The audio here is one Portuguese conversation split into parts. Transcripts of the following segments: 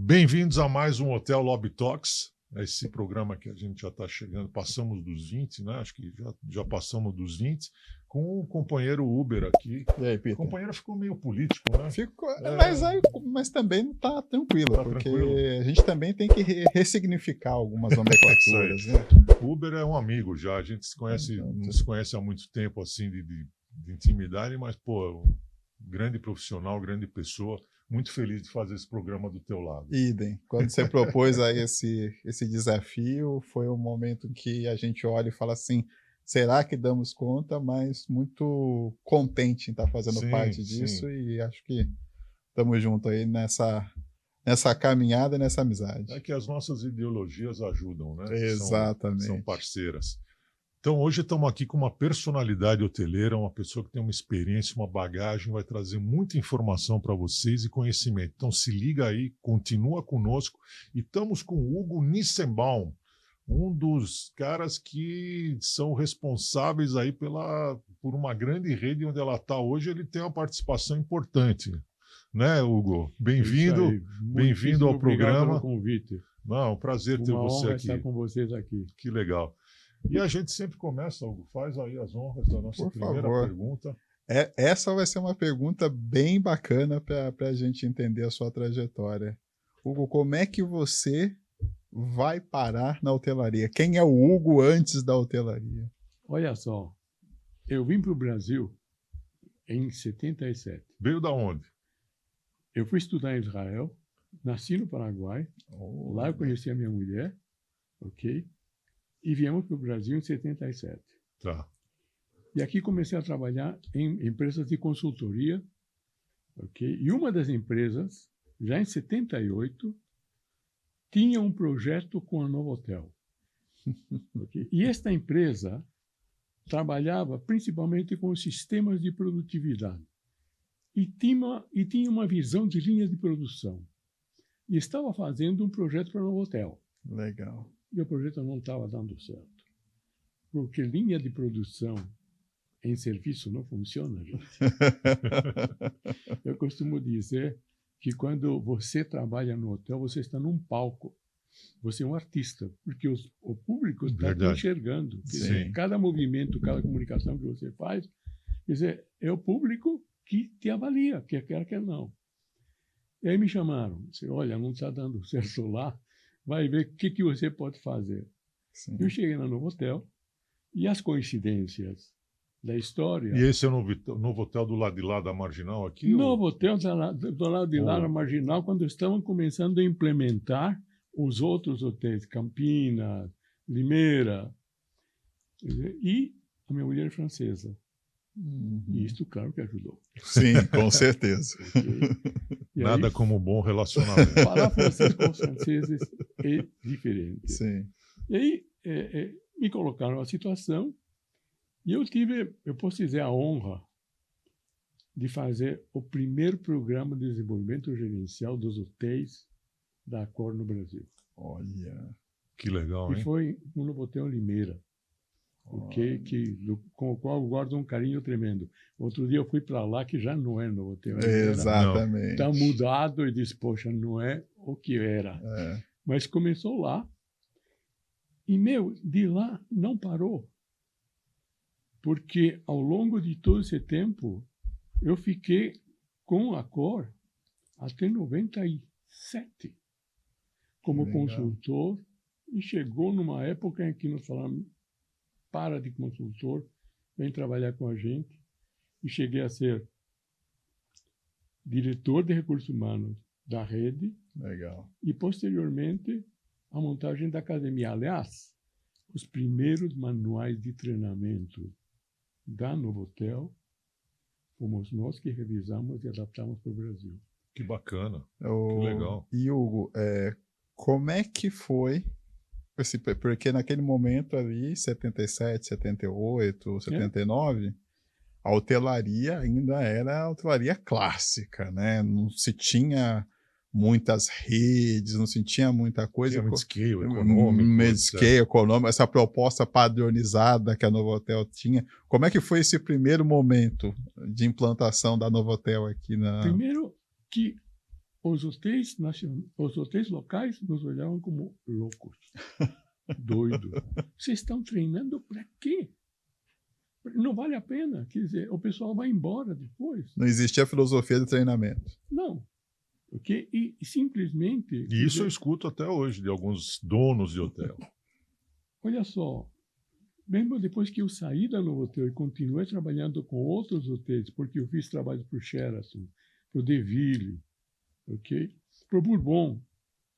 Bem-vindos a mais um Hotel Lobby Talks. Esse programa que a gente já está chegando, passamos dos 20, né? Acho que já passamos dos 20, com o companheiro Uber aqui. E aí, Peter? O companheiro ficou meio político, né? Ficou, mas também está tranquilo, porque tranquilo. A gente também tem que ressignificar algumas nomenclaturas, né? Uber é um amigo já, a gente não se conhece há muito tempo, assim, de intimidade, mas, pô, um grande profissional, grande pessoa. Muito feliz de fazer esse programa do teu lado. Idem. Quando você propôs aí esse desafio, foi um momento que a gente olha e fala assim, será que damos conta? Mas muito contente em estar fazendo parte disso e acho que estamos juntos aí nessa caminhada e nessa amizade. É que as nossas ideologias ajudam, né? Exatamente. São parceiras. Então, hoje estamos aqui com uma personalidade hoteleira, uma pessoa que tem uma experiência, uma bagagem, vai trazer muita informação para vocês e conhecimento. Então, se liga aí, continua conosco. E estamos com o Hugo Nissenbaum, um dos caras que são responsáveis aí por uma grande rede onde ela está hoje. Ele tem uma participação importante, né, Hugo? Bem-vindo, bem-vindo ao programa. Obrigado pelo convite. Não, um prazer ter você aqui. Estar com vocês aqui. Que legal. E a gente sempre começa, Hugo, faz aí as honras da nossa primeira pergunta. Essa vai ser uma pergunta bem bacana para a gente entender a sua trajetória. Hugo, como é que você vai parar na hotelaria? Quem é o Hugo antes da hotelaria? Olha só, eu vim para o Brasil em 77. Veio da onde? Eu fui estudar em Israel, nasci no Paraguai, lá eu conheci a minha mulher, ok? E viemos para o Brasil em 77. Tá. E aqui comecei a trabalhar em empresas de consultoria, ok? E uma das empresas, já em 78, tinha um projeto com a Novotel. Okay? E esta empresa trabalhava principalmente com sistemas de produtividade. E tinha uma visão de linhas de produção. E estava fazendo um projeto para a Novotel. Legal. E o projeto não estava dando certo. Porque linha de produção em serviço não funciona, gente. Eu costumo dizer que quando você trabalha no hotel, você está num palco. Você é um artista, porque o público está te enxergando. Quer dizer, cada movimento, cada comunicação que você faz, quer dizer, é o público que te avalia, quer quer, quer não. E aí me chamaram. Disse, olha, não está dando certo lá. Vai ver o que você pode fazer. Sim. Eu cheguei no Novotel e as coincidências da história... E esse é o Novotel do lado de lá da Marginal aqui? Novotel do lado de lá da Marginal, quando estavam começando a implementar os outros hotéis, Campinas, Limeira. E a minha mulher é francesa. E isso, claro, que ajudou. Sim, com certeza. Nada como um bom relacionamento. Falar francês com os franceses é diferente. Sim. E aí me colocaram na situação e eu posso dizer, a honra de fazer o primeiro programa de desenvolvimento gerencial dos hotéis da Accor no Brasil. Olha. Que legal, hein? E foi no Novotel Limeira. Okay, com o qual eu guardo um carinho tremendo. Outro dia eu fui para lá, que já não é no hotel. Exatamente. Está mudado e disse, poxa, não é o que era. Mas começou lá e, de lá não parou. Porque ao longo de todo esse tempo, eu fiquei com a Accor até 97 como consultor e chegou numa época em que nós falamos para de consultor, vem trabalhar com a gente. E cheguei a ser diretor de recursos humanos da rede. Legal. E, posteriormente, a montagem da academia. Aliás, os primeiros manuais de treinamento da Novotel fomos nós que revisamos e adaptamos para o Brasil. Que bacana, que legal. E, Hugo, como é que foi... Porque naquele momento ali, 77, 78, 79, a hotelaria ainda era a hotelaria clássica, né? Não se tinha muitas redes, não se tinha muita coisa. Tinha mid-scale econômico. Mid-scale econômico, essa proposta padronizada que a Novotel tinha. Como é que foi esse primeiro momento de implantação da Novotel aqui na... Primeiro que os hotéis locais nos olhavam como loucos, doidos. Vocês estão treinando para quê? Não vale a pena. Quer dizer, o pessoal vai embora depois. Não existia filosofia de treinamento. Não. Okay? E simplesmente... E isso eu escuto até hoje de alguns donos de hotel. Olha só, mesmo depois que eu saí da Novotel e continuei trabalhando com outros hotéis, porque eu fiz trabalho para o Sheraton, para o Deville, okay? Para o Bourbon,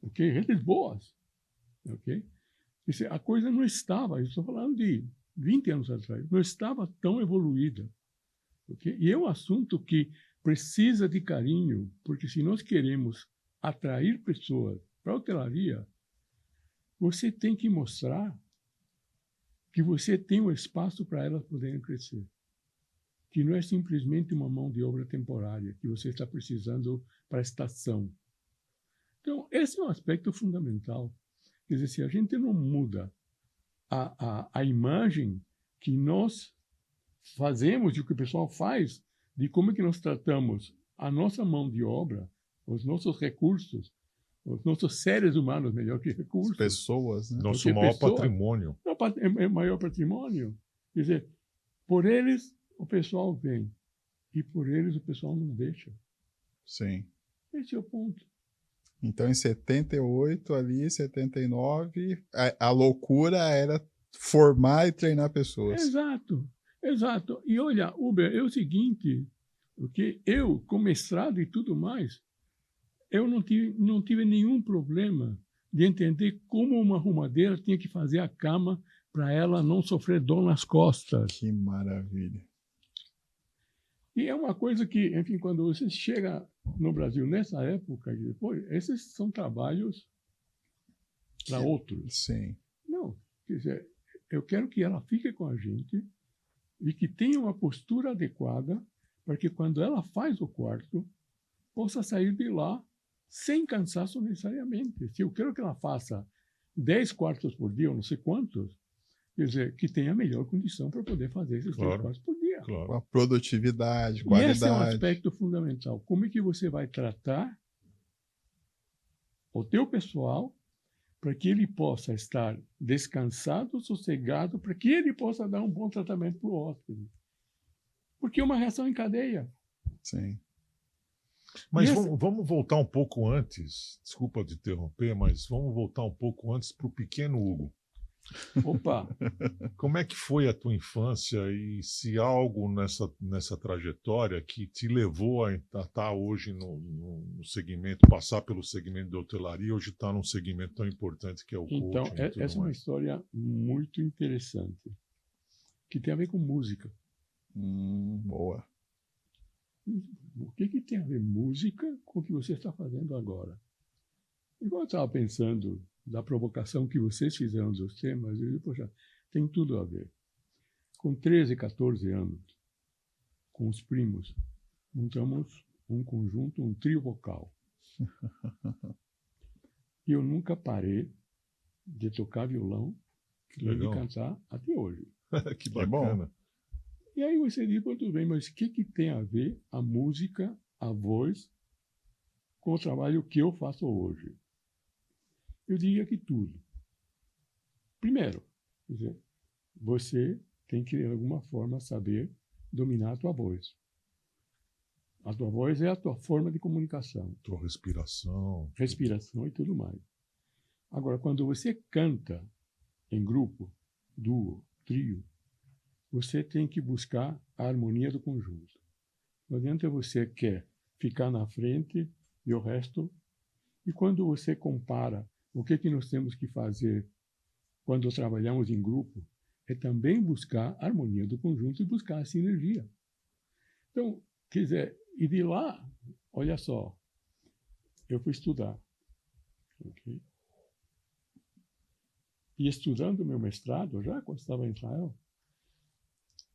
okay? Redes boas. Okay? A coisa não estava, eu estou falando de 20 anos atrás, não estava tão evoluída. Okay? E é um assunto que precisa de carinho, porque se nós queremos atrair pessoas para a hotelaria, você tem que mostrar que você tem um espaço para elas poderem crescer. Que não é simplesmente uma mão de obra temporária, que você está precisando para a estação. Então, esse é um aspecto fundamental. Quer dizer, se a gente não muda a imagem que nós fazemos e o que o pessoal faz, de como é que nós tratamos a nossa mão de obra, os nossos recursos, os nossos seres humanos, melhor que recursos. As pessoas, né? Nosso maior patrimônio. É o maior patrimônio. Quer dizer, por eles o pessoal vem e por eles o pessoal não deixa. Sim. Esse é o ponto. Então, em 78, ali, 79, a loucura era formar e treinar pessoas. Exato, exato. E olha, Uber, é o seguinte, porque eu, com mestrado e tudo mais, eu não tive nenhum problema de entender como uma arrumadeira tinha que fazer a cama para ela não sofrer dor nas costas. Que maravilha. E é uma coisa que, enfim, quando você chega no Brasil nessa época, depois, esses são trabalhos para outros. Sim. Não, quer dizer, eu quero que ela fique com a gente e que tenha uma postura adequada para que quando ela faz o quarto, possa sair de lá sem cansaço necessariamente. Se eu quero que ela faça 10 quartos por dia, ou não sei quantos, quer dizer, que tenha a melhor condição para poder fazer esses 10 quartos por dia. Claro. A produtividade, qualidade. E esse é um aspecto fundamental. Como é que você vai tratar o teu pessoal para que ele possa estar descansado, sossegado, para que ele possa dar um bom tratamento para o hóspede? Porque é uma reação em cadeia. Sim. Mas vamos voltar um pouco antes, desculpa te interromper, mas vamos voltar um pouco antes para o pequeno Hugo. Opa! Como é que foi a tua infância e se algo nessa trajetória que te levou a estar hoje no segmento, passar pelo segmento de hotelaria, hoje estar num segmento tão importante que é o coaching? Então, essa é uma história muito interessante, que tem a ver com música. Boa. O que tem a ver música com o que você está fazendo agora? Igual eu estava pensando da provocação que vocês fizeram dos temas, eu disse, poxa, tem tudo a ver. Com 13, 14 anos, com os primos, montamos um conjunto, um trio vocal. E eu nunca parei de tocar violão e de cantar até hoje. Que bacana. E aí você diz, tudo bem, mas o que tem a ver a música, a voz, com o trabalho que eu faço hoje? Eu diria que tudo. Primeiro, quer dizer, você tem que, de alguma forma, saber dominar a tua voz. A tua voz é a tua forma de comunicação. Tua respiração. Respiração e tudo mais. Agora, quando você canta em grupo, duo, trio, você tem que buscar a harmonia do conjunto. Não adianta você quer ficar na frente e o resto. E quando você compara o que nós temos que fazer quando trabalhamos em grupo, é também buscar a harmonia do conjunto e buscar a sinergia. Então, quer dizer, e de lá, olha só, eu fui estudar. Okay? E estudando meu mestrado, já quando estava em Israel,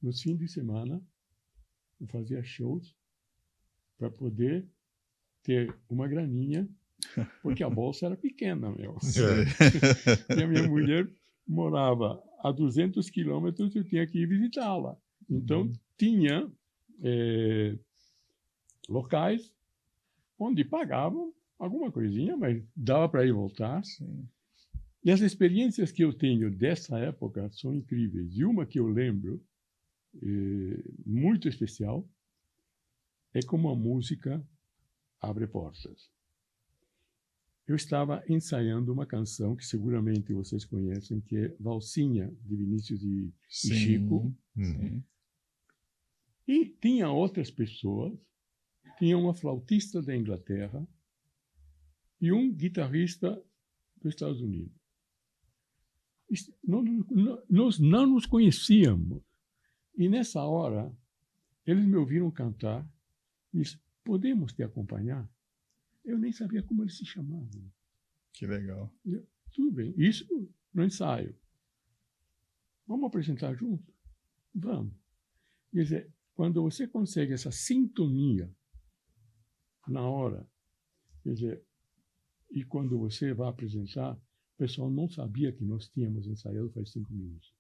nos fins de semana, eu fazia shows para poder ter uma graninha, porque a bolsa era pequena, meu. E a minha mulher morava a 200 quilômetros, eu tinha que ir visitá-la. Então, tinha locais onde pagavam alguma coisinha, mas dava para ir e voltar. Sim. E as experiências que eu tenho dessa época são incríveis. E uma que eu lembro, muito especial, é como a música abre portas. Eu estava ensaiando uma canção que seguramente vocês conhecem, que é Valsinha, de Vinícius e Chico. Sim. E tinha outras pessoas, tinha uma flautista da Inglaterra e um guitarrista dos Estados Unidos. Nós não nos conhecíamos. E nessa hora, eles me ouviram cantar e disseram, podemos te acompanhar? Eu nem sabia como eles se chamavam. Que legal. Tudo bem, isso no ensaio. Vamos apresentar junto? Vamos. Quer dizer, quando você consegue essa sintonia na hora, quer dizer, e quando você vai apresentar, o pessoal não sabia que nós tínhamos ensaiado faz 5 minutos.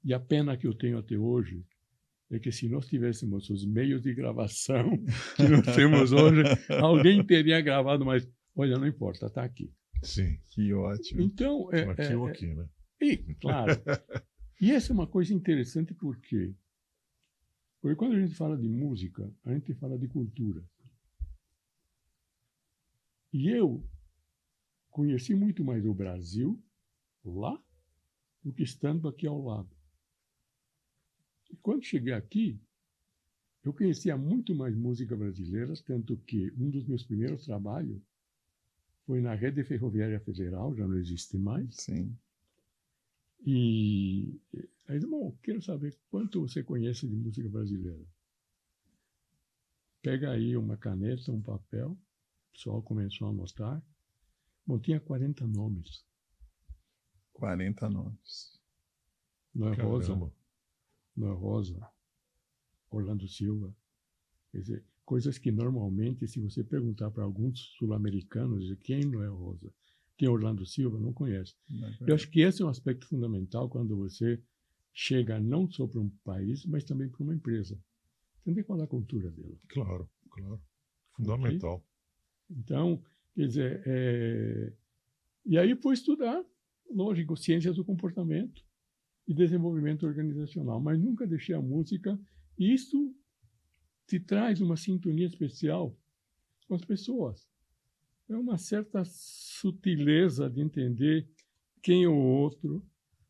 E a pena que eu tenho até hoje é que se nós tivéssemos os meios de gravação que nós temos hoje, alguém teria gravado, mas, olha, não importa, está aqui. Sim. Que ótimo. Então, aqui ou aqui, né? E, claro. E essa é uma coisa interessante porque quando a gente fala de música, a gente fala de cultura. E eu conheci muito mais o Brasil lá do que estando aqui ao lado. E quando cheguei aqui, eu conhecia muito mais música brasileira, tanto que um dos meus primeiros trabalhos foi na Rede Ferroviária Federal, já não existe mais. Sim. E aí, bom, quero saber quanto você conhece de música brasileira. Pega aí uma caneta, um papel, o pessoal começou a anotar. Bom, tinha 40 nomes. 40 nomes. Noel Caramba. Rosa, Orlando Silva. Quer dizer, coisas que normalmente, se você perguntar para alguns sul-americanos, dizem, quem é Noel Rosa? Quem é Orlando Silva? Não conhece. Eu acho que esse é um aspecto fundamental quando você chega não só para um país, mas também para uma empresa. Entender qual é a cultura dela. Claro, claro. Fundamental. Okay? Então, quer dizer, e aí fui estudar, lógico, ciências do comportamento e desenvolvimento organizacional, mas nunca deixei a música, e isso te traz uma sintonia especial com as pessoas. É uma certa sutileza de entender quem é o outro,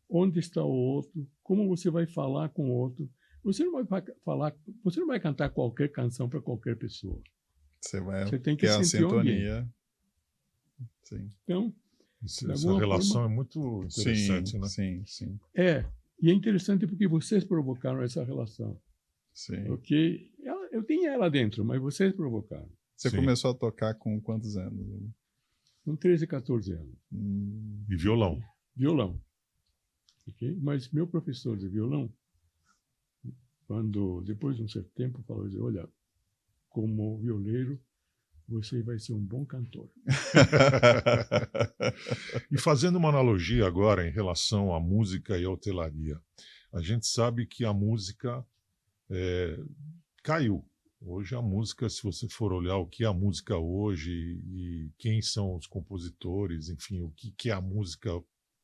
onde está o outro, como você vai falar com o outro. Você não vai cantar qualquer canção para qualquer pessoa. Você tem que ter a sentir sintonia. Sim. Então, essa relação é muito interessante, né? Sim. E é interessante porque vocês provocaram essa relação. Sim. Porque eu tinha ela dentro, mas vocês provocaram. Você começou a tocar com quantos anos? Com 13, 14 anos. E violão? Violão. Okay? Mas meu professor de violão, depois de um certo tempo, falou assim, olha, como violeiro, você vai ser um bom cantor. E fazendo uma analogia agora em relação à música e à hotelaria, a gente sabe que a música caiu. Hoje a música, se você for olhar o que é a música hoje e quem são os compositores, enfim, o que é a música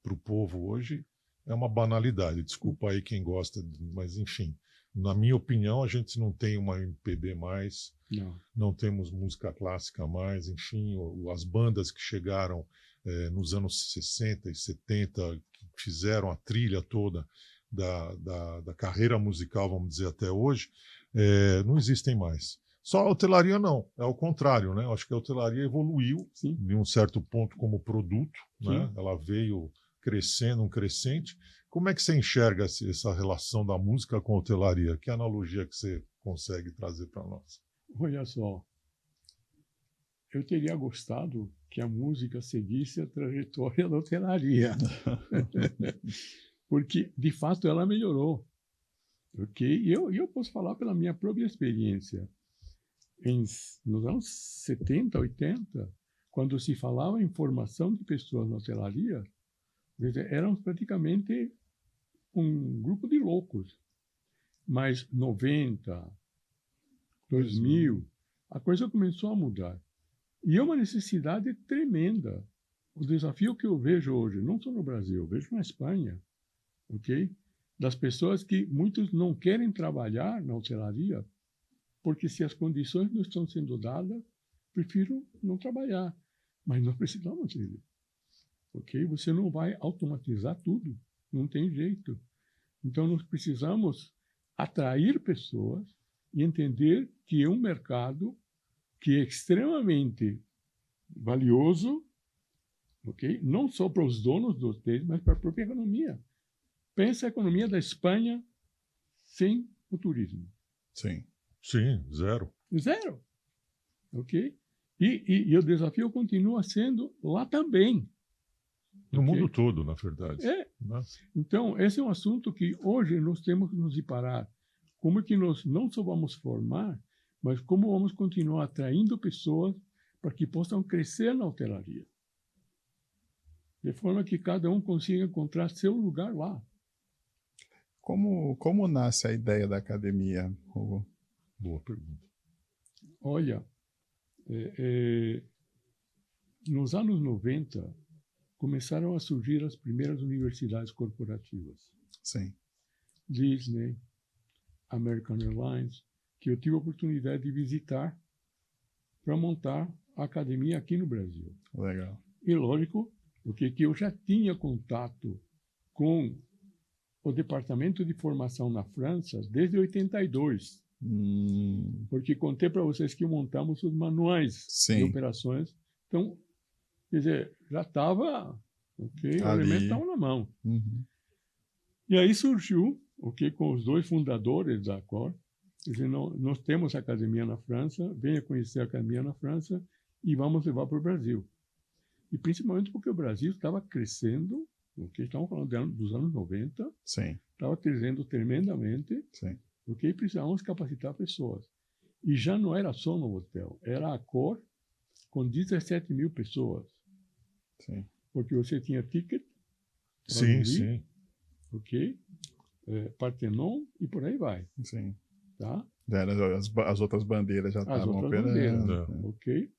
para o povo hoje, é uma banalidade. Desculpa aí quem gosta, mas enfim, na minha opinião, a gente não tem uma MPB mais, não temos música clássica mais, enfim, as bandas que chegaram nos anos 60 e 70, que fizeram a trilha toda da carreira musical, vamos dizer, até hoje, não existem mais. Só a hotelaria não, é o contrário, né? Eu acho que a hotelaria evoluiu de um certo ponto como produto, né? Ela veio crescendo, um crescente. Como é que você enxerga essa relação da música com a hotelaria? Que analogia que você consegue trazer para nós? Olha só, eu teria gostado que a música seguisse a trajetória da hotelaria. Porque, de fato, ela melhorou. Okay? E eu posso falar pela minha própria experiência. Nos anos 70, 80, quando se falava em formação de pessoas na hotelaria, éramos praticamente um grupo de loucos. Mas 90, 2000, a coisa começou a mudar. E é uma necessidade tremenda. O desafio que eu vejo hoje, não só no Brasil, eu vejo na Espanha, ok? Das pessoas que muitos não querem trabalhar na hotelaria, porque se as condições não estão sendo dadas, prefiro não trabalhar. Mas nós precisamos dele, ok? Você não vai automatizar tudo, não tem jeito. Então, nós precisamos atrair pessoas e entender que é um mercado que é extremamente valioso, ok? Não só para os donos dos hotéis, mas para a própria economia. Pensa a economia da Espanha sem o turismo. Sim. Sim, zero. Zero. Ok? E o desafio continua sendo lá também. No okay? mundo todo, na verdade. É. Né? Então, esse é um assunto que hoje nós temos que nos deparar. Como é que nós não só vamos formar, mas como vamos continuar atraindo pessoas para que possam crescer na hotelaria. De forma que cada um consiga encontrar seu lugar lá. Como nasce a ideia da academia, Hugo? Boa pergunta. Olha, nos anos 90, começaram a surgir as primeiras universidades corporativas. Sim. Disney, American Airlines, que eu tive a oportunidade de visitar para montar a academia aqui no Brasil. Legal. E lógico, porque eu já tinha contato com o departamento de formação na França desde 82. Porque contei para vocês que montamos os manuais de operações. Então, quer dizer, já estava, ok, o elemento estava na mão. Uhum. E aí surgiu, ok, com os dois fundadores da Accor, quer dizer, nós temos a academia na França, venha conhecer a academia na França e vamos levar para o Brasil. E principalmente porque o Brasil estava crescendo, ok, estamos falando dos anos 90, Sim. Estava crescendo tremendamente, Sim. ok, precisávamos capacitar pessoas. E já não era só no hotel, era a Accor com 17 mil pessoas. Sim. Porque você tinha ticket, Sim, sim. ok, Partenon e por aí vai. Sim. Tá? As outras bandeiras já estavam operando. Ok.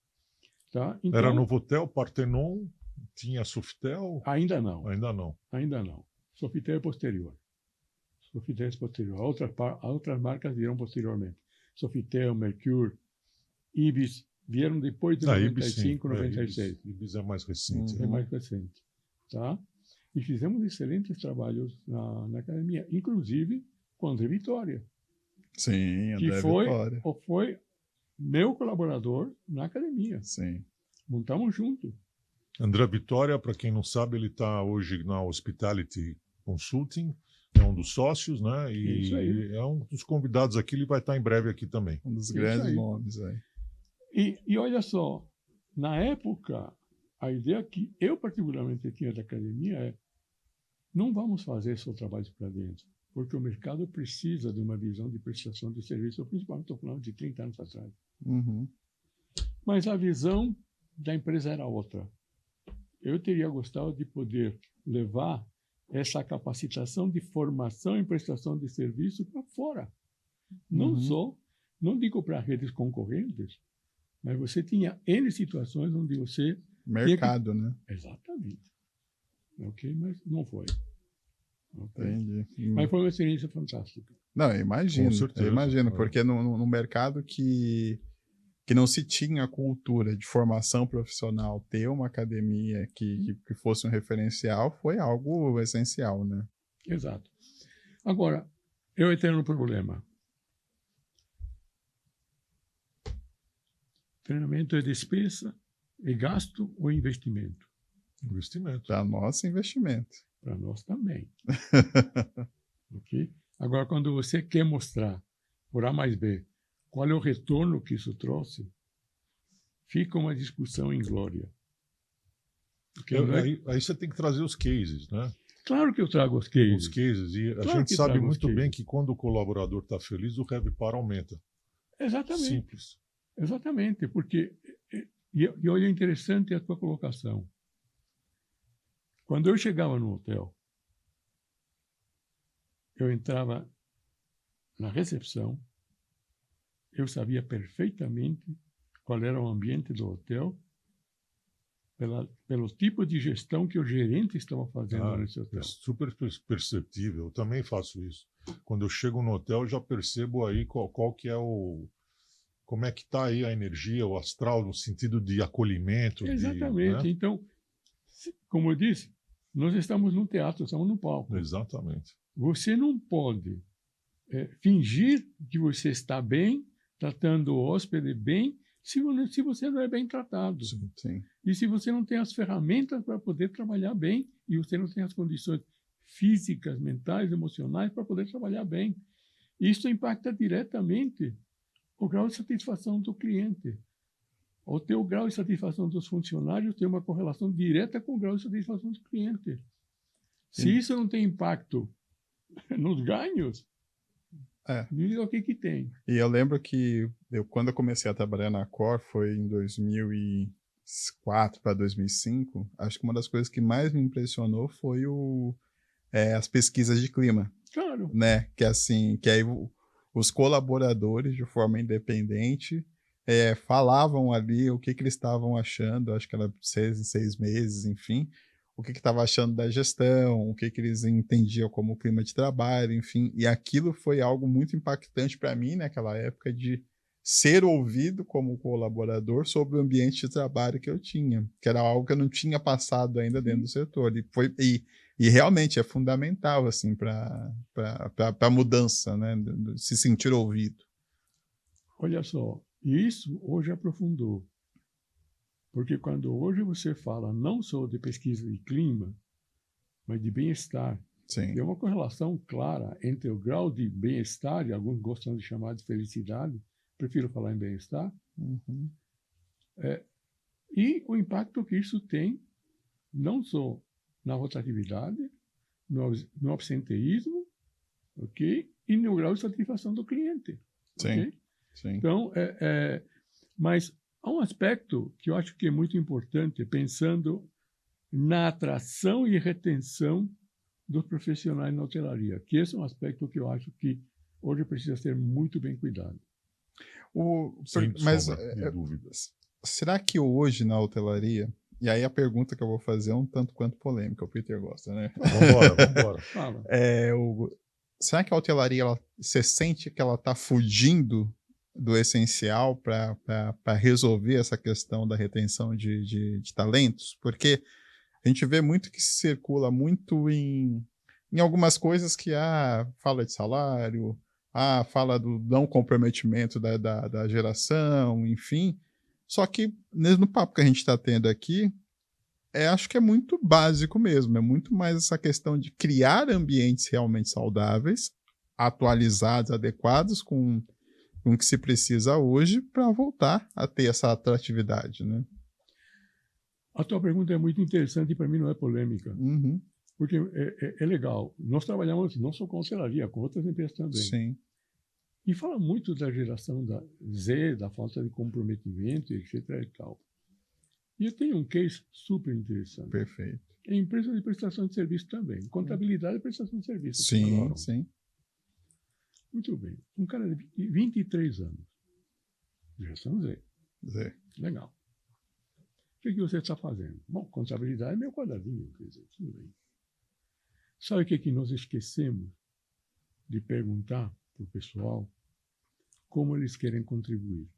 Tá? Então, era Novotel, Partenon, tinha Sofitel? Ainda não. Ainda não. Ainda não. Sofitel é posterior. Sofitel é posterior. Outras marcas vieram posteriormente. Sofitel, Mercure, Ibis vieram depois de 95, 96. Ibis é mais recente. É mais recente. Tá? E fizemos excelentes trabalhos na academia, inclusive com André Vitória. Sim, André Vitória. Que foi meu colaborador na academia. Sim. Montamos junto. André Vitória, para quem não sabe, ele está hoje na Hospitality Consulting, é um dos sócios, né? E é um dos convidados aqui, ele vai estar em breve aqui também. Um dos grandes nomes aí. E olha só, na época, a ideia que eu particularmente tinha da academia é: não vamos fazer só trabalhos para dentro, porque o mercado precisa de uma visão de prestação de serviço, principalmente estou falando de 30 anos atrás. Uhum. Mas a visão da empresa era outra. Eu teria gostado de poder levar essa capacitação de formação em prestação de serviço para fora. Não só, não digo para redes concorrentes, mas você tinha N situações onde você... Mercado, né? Exatamente. Ok, mas não foi. Okay. Entendi. Mas foi uma experiência fantástica. Não, eu imagino. Eu imagino, porque no mercado que não se tinha a cultura de formação profissional, ter uma academia que fosse um referencial foi algo essencial, né? Exato. Agora, eu tenho um problema. Treinamento é despesa, é gasto ou investimento? Investimento. Para nós, investimento. Para nós também. Ok? Agora, quando você quer mostrar, por A mais B, qual é o retorno que isso trouxe, fica uma discussão inglória. Aí você tem que trazer os cases, né? Claro que eu trago os cases. Os cases. E a gente sabe muito bem que quando o colaborador está feliz, o RevPAR aumenta. Exatamente. Simples. Exatamente, porque... E olha, interessante a tua colocação. Quando eu chegava no hotel, eu entrava na recepção, eu sabia perfeitamente qual era o ambiente do hotel, pelo tipo de gestão que o gerente estava fazendo nesse hotel. É super perceptível. Eu também faço isso. Quando eu chego no hotel, eu já percebo aí qual que é como é que está aí a energia, o astral, no sentido de acolhimento. Exatamente. Né? Então, como eu disse, nós estamos num teatro, estamos num palco. Exatamente. Você não pode fingir que você está bem, tratando o hóspede bem, se você não é bem tratado. Sim, sim. E se você não tem as ferramentas para poder trabalhar bem, e você não tem as condições físicas, mentais, emocionais para poder trabalhar bem. Isso impacta diretamente o grau de satisfação do cliente. O teu grau de satisfação dos funcionários tem uma correlação direta com o grau de satisfação do cliente. Se isso não tem impacto nos ganhos, o que tem? E eu lembro que quando eu comecei a trabalhar na Cor, foi em 2004 para 2005, acho que uma das coisas que mais me impressionou foi as pesquisas de clima. Claro. Né? Que assim, que aí os colaboradores, de forma independente, falavam ali o que eles estavam achando, acho que era 6 em 6 meses, enfim, o que estava achando da gestão, o que eles entendiam como clima de trabalho, enfim, e aquilo foi algo muito impactante para mim naquela época, de ser ouvido como colaborador sobre o ambiente de trabalho que eu tinha, que era algo que eu não tinha passado ainda dentro do setor, e realmente é fundamental assim, para a mudança, né? Se sentir ouvido. Olha só, isso hoje aprofundou. Porque quando hoje você fala não só de pesquisa de clima, mas de bem-estar, tem uma correlação clara entre o grau de bem-estar, e alguns gostam de chamar de felicidade, prefiro falar em bem-estar, e o impacto que isso tem, não só na rotatividade, no absenteísmo, ok? E no grau de satisfação do cliente. Okay? Sim. Então, mas há um aspecto que eu acho que é muito importante, pensando na atração e retenção dos profissionais na hotelaria, que esse é um aspecto que eu acho que hoje precisa ser muito bem cuidado. Mas de dúvidas. Será que hoje na hotelaria, e aí a pergunta que eu vou fazer é um tanto quanto polêmica, o Peter gosta, né? Vambora. Fala. Será que a hotelaria, você sente que ela está fugindo do essencial para resolver essa questão da retenção de talentos? Porque a gente vê muito que se circula muito em algumas coisas que fala de salário, fala do não comprometimento da geração, enfim. Só que no papo que a gente está tendo aqui, acho que é muito básico mesmo, é muito mais essa questão de criar ambientes realmente saudáveis, atualizados, adequados com o que se precisa hoje para voltar a ter essa atratividade, né? A tua pergunta é muito interessante e para mim não é polêmica. Porque é legal. Nós trabalhamos não só com hotelaria, com outras empresas também. Sim. E fala muito da geração da Z, da falta de comprometimento, etc. e tal. E eu tenho um case super interessante. Perfeito. É empresa de prestação de serviço também. Contabilidade e prestação de serviço. Sim. Muito bem. Um cara de 23 anos. Geração Z. Legal. O que você está fazendo? Bom, contabilidade é meu quadradinho, quer dizer, tudo bem. Sabe o que nós esquecemos de perguntar para o pessoal? Como eles querem contribuir.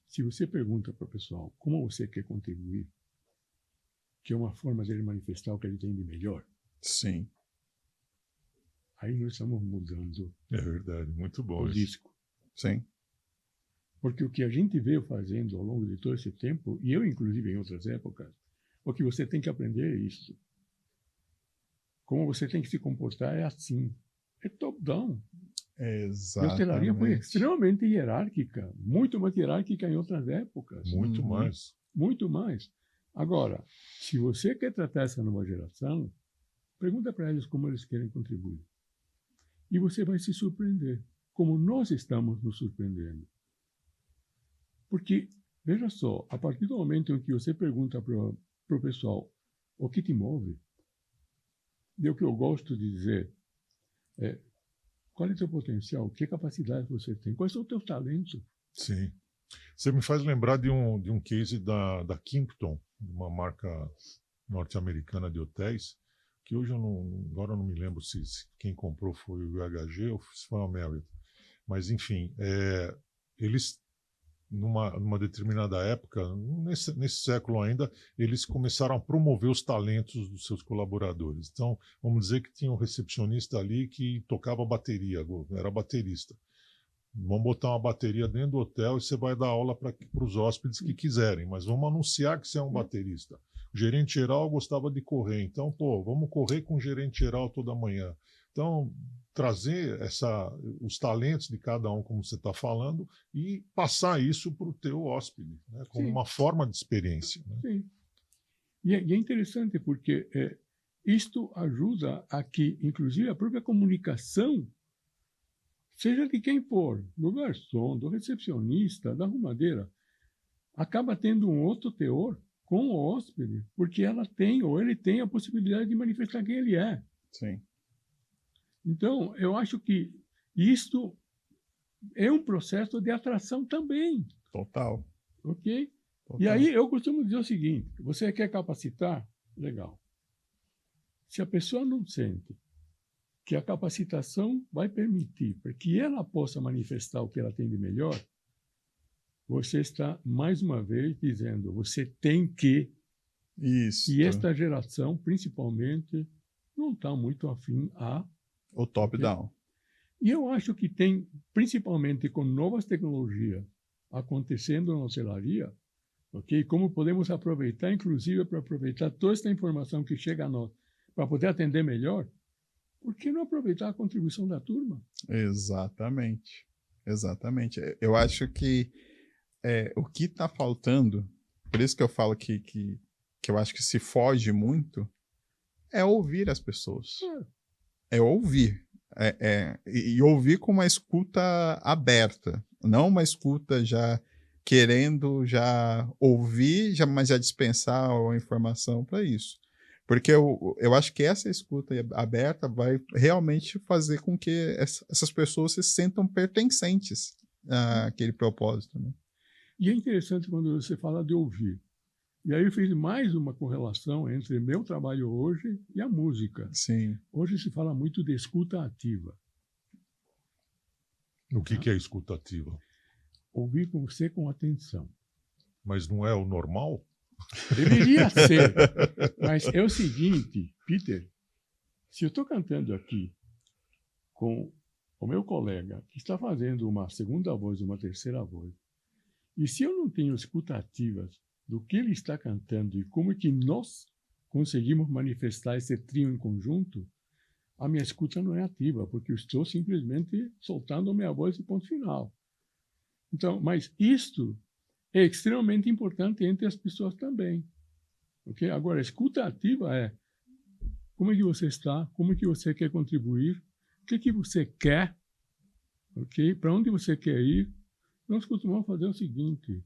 Se você pergunta para o pessoal como você quer contribuir, que é uma forma de ele manifestar o que ele tem de melhor. Sim. Aí nós estamos mudando. É verdade, muito bom o disco. Sim. Porque o que a gente veio fazendo ao longo de todo esse tempo, e eu inclusive em outras épocas, o que você tem que aprender é isso. Como você tem que se comportar é assim. É top-down. Exatamente. A hotelaria foi extremamente hierárquica, muito mais hierárquica em outras épocas. Muito mais. Muito mais. Agora, se você quer tratar essa nova geração, pergunta para eles como eles querem contribuir. E você vai se surpreender, como nós estamos nos surpreendendo. Porque, veja só, a partir do momento em que você pergunta para o pessoal o que te move, é o que eu gosto de dizer, qual é o seu potencial, que capacidade você tem, quais são os teus talentos. Sim. Você me faz lembrar de um case da Kimpton, uma marca norte-americana de hotéis, que hoje agora eu não me lembro se quem comprou foi o IHG ou se foi a Marriott. Mas, enfim, eles, numa determinada época, nesse século ainda, eles começaram a promover os talentos dos seus colaboradores. Então, vamos dizer que tinha um recepcionista ali que tocava bateria, era baterista. Vamos botar uma bateria dentro do hotel e você vai dar aula para os hóspedes que quiserem, mas vamos anunciar que você é um baterista. O gerente geral gostava de correr, então, vamos correr com o gerente geral toda manhã. Então, trazer os talentos de cada um, como você está falando, e passar isso para o teu hóspede, né, como uma forma de experiência. Né? Sim. E é interessante porque isto ajuda a que, inclusive, a própria comunicação, seja de quem for, do garçom, do recepcionista, da arrumadeira, acaba tendo um outro teor com o hóspede, porque ela tem, ou ele tem, a possibilidade de manifestar quem ele é. Sim. Então, eu acho que isto é um processo de atração também. Total. Ok? Total. E aí eu costumo dizer o seguinte, você quer capacitar? Legal. Se a pessoa não sente que a capacitação vai permitir para que ela possa manifestar o que ela tem de melhor, você está, mais uma vez, dizendo, você tem que... Isso. E esta geração, principalmente, não está muito afim a... O top-down. E eu acho que tem, principalmente com novas tecnologias acontecendo na hotelaria, ok? Como podemos aproveitar, inclusive, para aproveitar toda essa informação que chega a nós, para poder atender melhor, por que não aproveitar a contribuição da turma? Exatamente. Exatamente. Eu acho que o que está faltando, por isso que eu falo que eu acho que se foge muito, é ouvir as pessoas. É ouvir. E ouvir com uma escuta aberta, não uma escuta já querendo já ouvir, mas já dispensar a informação para isso. Porque eu acho que essa escuta aberta vai realmente fazer com que essas pessoas se sintam pertencentes àquele propósito. Né? E é interessante quando você fala de ouvir. E aí eu fiz mais uma correlação entre meu trabalho hoje e a música. Sim. Hoje se fala muito de escuta ativa. O que é escuta ativa? Ouvir você com atenção. Mas não é o normal? Deveria ser. Mas é o seguinte, Peter, se eu estou cantando aqui com o meu colega, que está fazendo uma segunda voz, uma terceira voz, e se eu não tenho escutativas do que ele está cantando e como é que nós conseguimos manifestar esse trio em conjunto, a minha escuta não é ativa, porque eu estou simplesmente soltando a minha voz e ponto final. Então, mas isto é extremamente importante entre as pessoas também. Okay? Agora, a escuta ativa é como é que você está, como é que você quer contribuir, o que você quer, okay? Para onde você quer ir. Nós costumamos fazer o seguinte,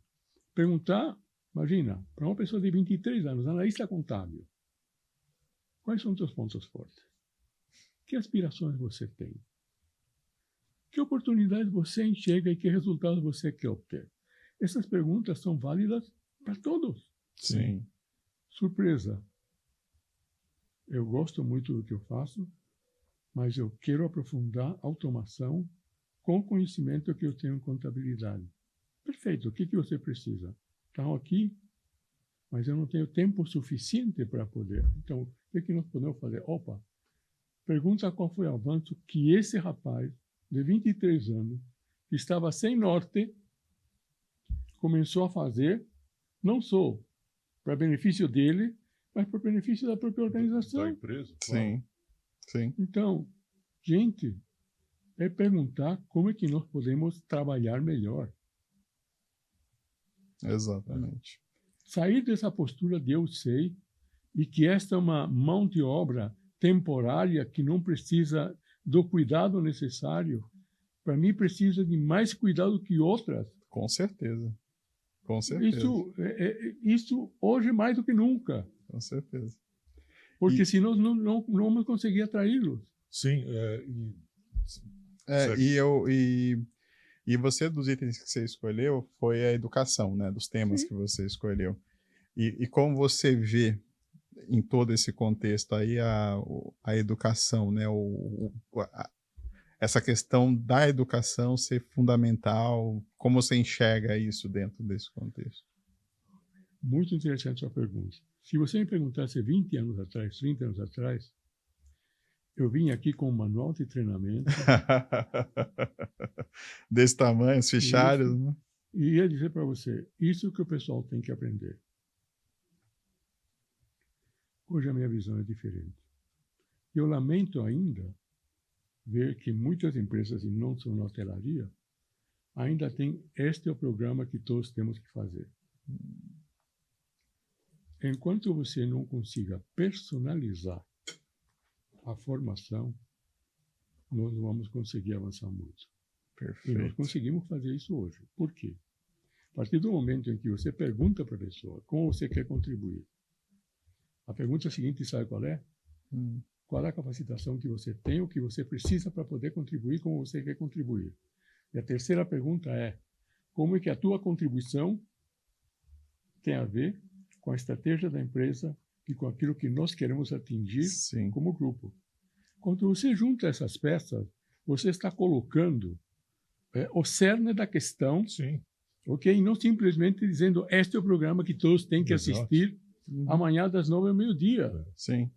perguntar, imagina, para uma pessoa de 23 anos, analista contábil, quais são os seus pontos fortes? Que aspirações você tem? Que oportunidades você enxerga e que resultados você quer obter? Essas perguntas são válidas para todos. Sim. Surpresa. Eu gosto muito do que eu faço, mas eu quero aprofundar a automação com o conhecimento que eu tenho em contabilidade. Perfeito. O que você precisa? Estão aqui, mas eu não tenho tempo suficiente para poder. Então, o que nós podemos fazer? Opa, pergunta qual foi o avanço que esse rapaz de 23 anos, que estava sem norte, começou a fazer, não só para benefício dele, mas para benefício da própria organização. Da empresa. Sim, sim. Então, gente, é perguntar como é que nós podemos trabalhar melhor. Exatamente. Sair dessa postura de eu sei, e que esta é uma mão de obra temporária que não precisa do cuidado necessário, para mim precisa de mais cuidado que outras. Com certeza. Com certeza. Isso hoje mais do que nunca. Com certeza. Porque senão não vamos conseguir atraí-los. Sim, E você, dos itens que você escolheu, foi a educação, né? Dos temas que você escolheu. E como você vê em todo esse contexto aí a educação, né? Essa questão da educação ser fundamental, como você enxerga isso dentro desse contexto? Muito interessante a sua pergunta. Se você me perguntasse 20 anos atrás, 30 anos atrás, eu vim aqui com um manual de treinamento. Desse tamanho, os fichários, né? E ia dizer para você, isso que o pessoal tem que aprender. Hoje a minha visão é diferente. Eu lamento ainda ver que muitas empresas, e não são na hotelaria, ainda tem este é o programa que todos temos que fazer. Enquanto você não consiga personalizar a formação, nós não vamos conseguir avançar muito. Perfeito. E nós conseguimos fazer isso hoje. Por quê? A partir do momento em que você pergunta para a pessoa como você quer contribuir, a pergunta seguinte, sabe qual é? Qual é a capacitação que você tem, o que você precisa para poder contribuir, como você quer contribuir? E a terceira pergunta é, como é que a tua contribuição tem a ver com a estratégia da empresa e com aquilo que nós queremos atingir como grupo? Quando você junta essas peças, você está colocando o cerne da questão, ok? E não simplesmente dizendo, este é o programa que todos têm que assistir amanhã das 9 ao meio-dia. Sim.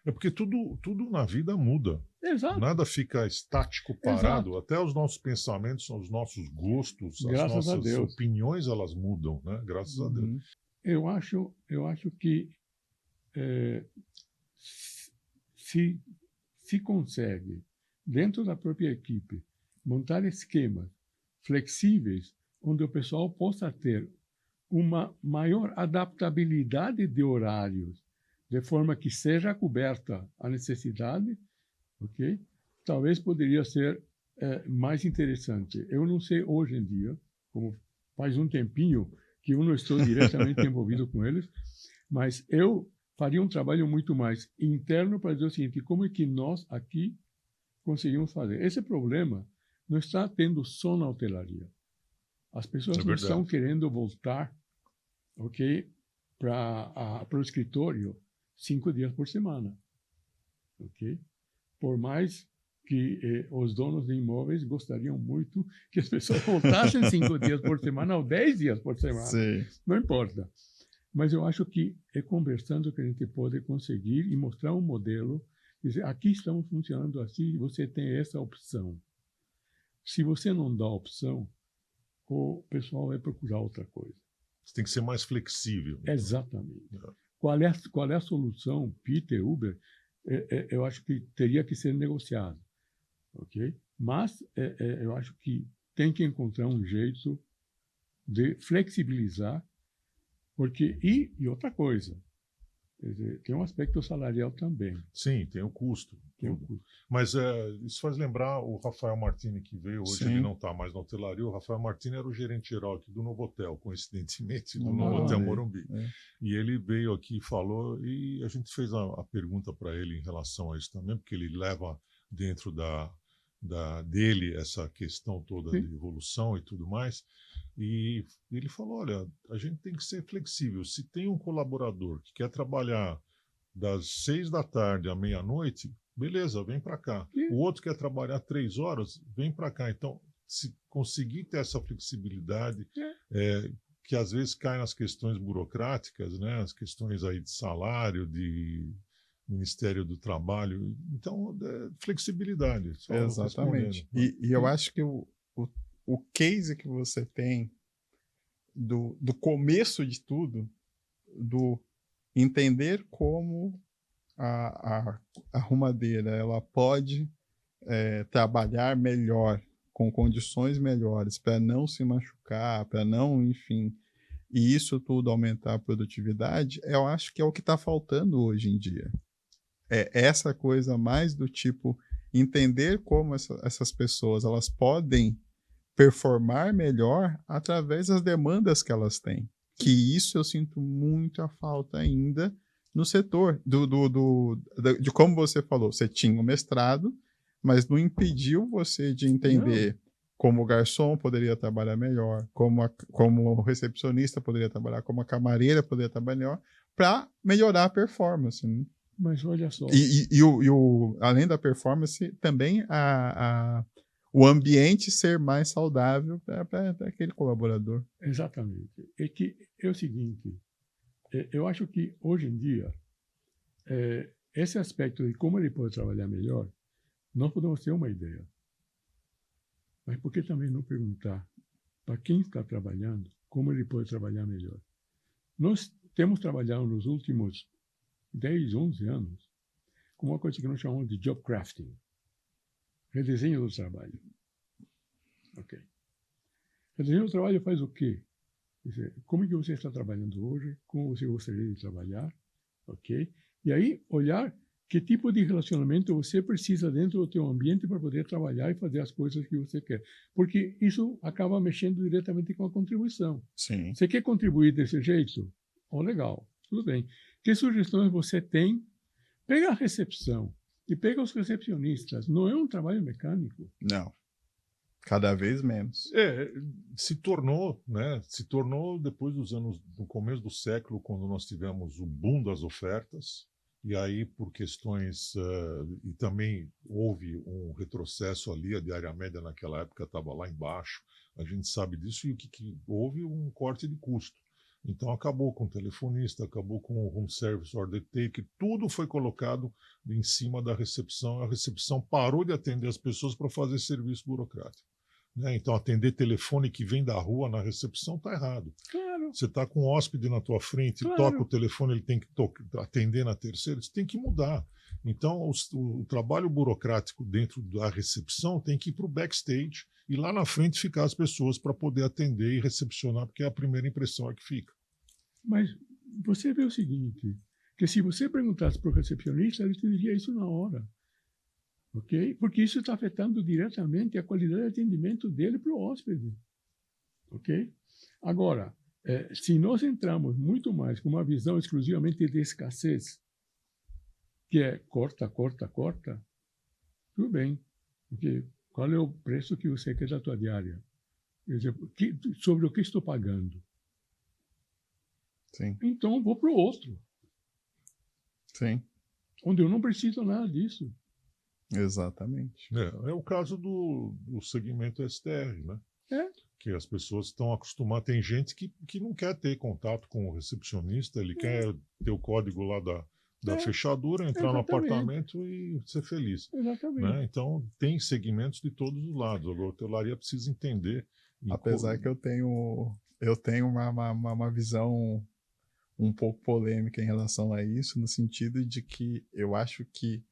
É porque tudo na vida muda. Exato. Nada fica estático, parado. Exato. Até os nossos pensamentos, os nossos gostos, graças as nossas opiniões, elas mudam, né? Graças a Deus. Eu acho que se consegue, dentro da própria equipe, montar esquemas flexíveis, onde o pessoal possa ter uma maior adaptabilidade de horários, de forma que seja coberta a necessidade, ok? Talvez poderia ser mais interessante. Eu não sei hoje em dia, como faz um tempinho que eu não estou diretamente envolvido com eles, mas eu faria um trabalho muito mais interno para dizer o seguinte, como é que nós aqui conseguimos fazer? Esse problema não está tendo só na hotelaria. As pessoas não estão querendo voltar, ok, para o escritório 5 dias por semana, ok? Por mais que os donos de imóveis gostariam muito que as pessoas voltassem 5 dias por semana ou 10 dias por semana. Sim. Não importa. Mas eu acho que é conversando que a gente pode conseguir e mostrar um modelo, dizer, aqui estamos funcionando assim, você tem essa opção. Se você não dá opção, o pessoal vai procurar outra coisa. Você tem que ser mais flexível. Exatamente. Qual é a solução, Peter, Uber? Eu acho que teria que ser negociado, ok? Mas eu acho que tem que encontrar um jeito de flexibilizar, porque e outra coisa, quer dizer, tem um aspecto salarial também. Sim, tem o custo. Tem o custo. Mas isso faz lembrar o Rafael Martini, que veio hoje, ele não está mais na hotelaria. O Rafael Martini era o gerente geral aqui do Novotel, coincidentemente, do Novotel Morumbi. E ele veio aqui e falou, e a gente fez a pergunta para ele em relação a isso também, porque ele leva dentro dele essa questão toda de evolução e tudo mais. E ele falou, olha, a gente tem que ser flexível. Se tem um colaborador que quer trabalhar das 6 da tarde à meia-noite, beleza, vem para cá. O outro quer trabalhar 3 horas, vem para cá. Então, se conseguir ter essa flexibilidade, que às vezes cai nas questões burocráticas, né, as questões aí de salário, de Ministério do Trabalho, então, flexibilidade. Exatamente. E eu acho que o case que você tem do começo de tudo, do entender como a arrumadeira ela pode trabalhar melhor, com condições melhores, para não se machucar, para não, enfim, e isso tudo aumentar a produtividade, eu acho que é o que está faltando hoje em dia. É essa coisa mais do tipo, entender como essas pessoas elas podem performar melhor através das demandas que elas têm. Que isso eu sinto muita falta ainda no setor de como você falou, você tinha o mestrado, mas não impediu você de entender como o garçom poderia trabalhar melhor, como o recepcionista poderia trabalhar, como a camareira poderia trabalhar melhor, para melhorar a performance. Né? Mas olha só. Além da performance, também o ambiente ser mais saudável para aquele colaborador. Exatamente. É o seguinte, eu acho que hoje em dia, esse aspecto de como ele pode trabalhar melhor, nós podemos ter uma ideia. Mas por que também não perguntar para quem está trabalhando como ele pode trabalhar melhor? Nós temos trabalhado nos últimos 10, 11 anos com uma coisa que nós chamamos de job crafting, redesenho do trabalho. Ok. Redesenho do trabalho faz o quê? Quer dizer, como é que você está trabalhando hoje? Como você gostaria de trabalhar? Ok? E aí, olhar que tipo de relacionamento você precisa dentro do teu ambiente para poder trabalhar e fazer as coisas que você quer. Porque isso acaba mexendo diretamente com a contribuição. Sim. Você quer contribuir desse jeito? Oh, legal, tudo bem. Que sugestões você tem? Pega a recepção e pega os recepcionistas. Não é um trabalho mecânico. Não. Cada vez menos. Se tornou, né? Se tornou depois dos anos, no começo do século, quando nós tivemos o boom das ofertas, e aí por questões, e também houve um retrocesso ali, a diária média naquela época estava lá embaixo, a gente sabe disso, e o que houve um corte de custo. Então acabou com o telefonista, acabou com o home service order take, tudo foi colocado em cima da recepção, a recepção parou de atender as pessoas para fazer serviço burocrático. Né? Então, atender telefone que vem da rua na recepção está errado. Claro. Você está com um hóspede na tua frente, toca o telefone, ele tem que atender na terceira, isso tem que mudar. Então, o trabalho burocrático dentro da recepção tem que ir para o backstage e lá na frente ficar as pessoas para poder atender e recepcionar, porque a primeira impressão é que fica. Mas você vê o seguinte, que se você perguntasse para o recepcionista, ele te diria isso na hora. Ok? Porque isso está afetando diretamente a qualidade de atendimento dele para o hóspede. Ok? Agora, se nós entramos muito mais com uma visão exclusivamente de escassez, que é corta, corta, corta, tudo bem. Porque qual é o preço que você quer da tua diária? Quer dizer, sobre o que estou pagando? Sim. Então, vou para o outro. Sim. Onde eu não preciso nada disso. Exatamente. É o caso do segmento STR, né? Que as pessoas estão acostumadas. Tem gente que não quer ter contato com o recepcionista, ele quer ter o código lá da fechadura, entrar no apartamento e ser feliz. Exatamente. Né? Então, tem segmentos de todos os lados. A hotelaria precisa entender. Apesar que eu tenho uma visão um pouco polêmica em relação a isso, no sentido de que eu acho que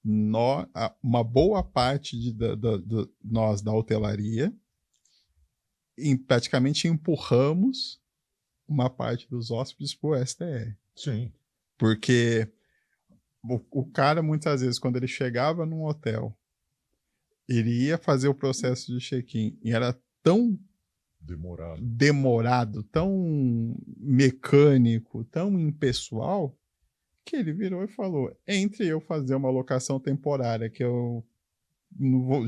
uma boa parte de nós da hotelaria praticamente empurramos uma parte dos hóspedes para o STR. Sim. Porque o cara, muitas vezes, quando ele chegava num hotel, ele ia fazer o processo de check-in e era tão demorado, tão mecânico, tão impessoal, que ele virou e falou, entre eu fazer uma locação temporária, que eu